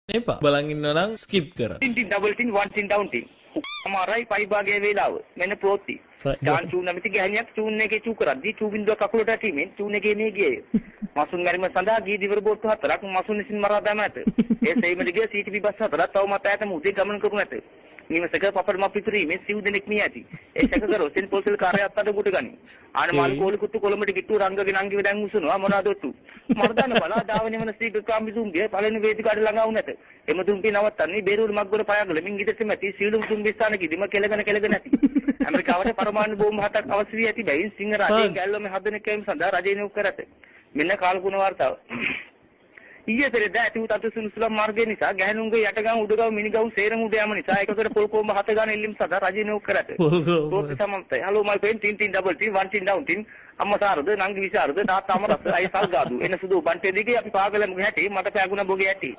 එපා. බලන් ඉන්නවා නම් ස්කිප් කරන්න. ටින් ඩබල් ටින් වන් ටින් ඩවුන් ටින්. අමාරයි පයි භාගයේ වේලාව. මෙන්න ප්‍රෝති. ඩාන් චූන් නැමැති ගැහණියක් චූන් එකේ චූ කරද්දී චූ බින්දුව කකුලට ඇටීමෙන් චූන් එකේ මේ ගියේ. මසුන් මැරීම සඳහා ගී දිවර බෝට්ටු 4ක් මසුන් විසින් මරා දැම ඇත. ඒ සෙයිමලිගේ සීටි බස් 4ක් තවමත් ඈත මුදේ ගමන් කරනු ඇත. නිවසක පපඩ මපිතුරීමේ සිව් දෙනෙක් මිය ඇති. ඒ සැකකරු සෙන් පොලිසිය කාර්යාලයට අඩගුට ගනි. ආනමාල් කෝලි කුට්ටු කොළඹට ගිට්ටු රංගගෙන අංගිව දැන් උසනවා මොනවාද ඔට්ටු. මර්ධන බලා දාවනි වන සීග කාම්බිසුන්ගේ පළවෙනි වේදිකාවට ළඟා වුණ ඇත. එම තුම්පි නවත්තන්නේ බේරුල් මග්ගොඩ පයාගල මින් ගිදෙසෙ මැති සීලුම් තුම්බි ස්ථානකෙදිම කෙලගෙන නැති. ඇමරිකාවට පරමාණු බෝම්බ 7ක් අවශ්‍ය වී ඇති බැවින් සිංහ රජයෙන් ගැල්ලොම හදන කැම් සඳහා රජය නියෝග කර ඇත. මෙන්න කාලකුණ වාර්තාව. ඊයේ පෙරේදා ඇති වූ තත්ත්ව සුළුම් මාර්ගය නිසා ගැහණුන්ගේ යටගම් උඩගම් මිනිගම් සේරම උඩ යාම නිසා එකකට පොල් කොම්බ 7 ගන්න එල්ලීම් සඳහා රජය නියෝග කර ඇත. පොත් සමන්තයි. හලෝ මයි ෆ්‍රෙන්ඩ් ටින් ටින් ඩබල් ටින් වන් ටින් ඩවුන් ටින් අම්මසාරද නංගි විසාරද තාත්තා අමරස අය සල්ගාදු එන සුදු බන්ටේ දිගේ අපි පාගලමුගේ හැටි මට පෑගුණ බොගේ ඇටි.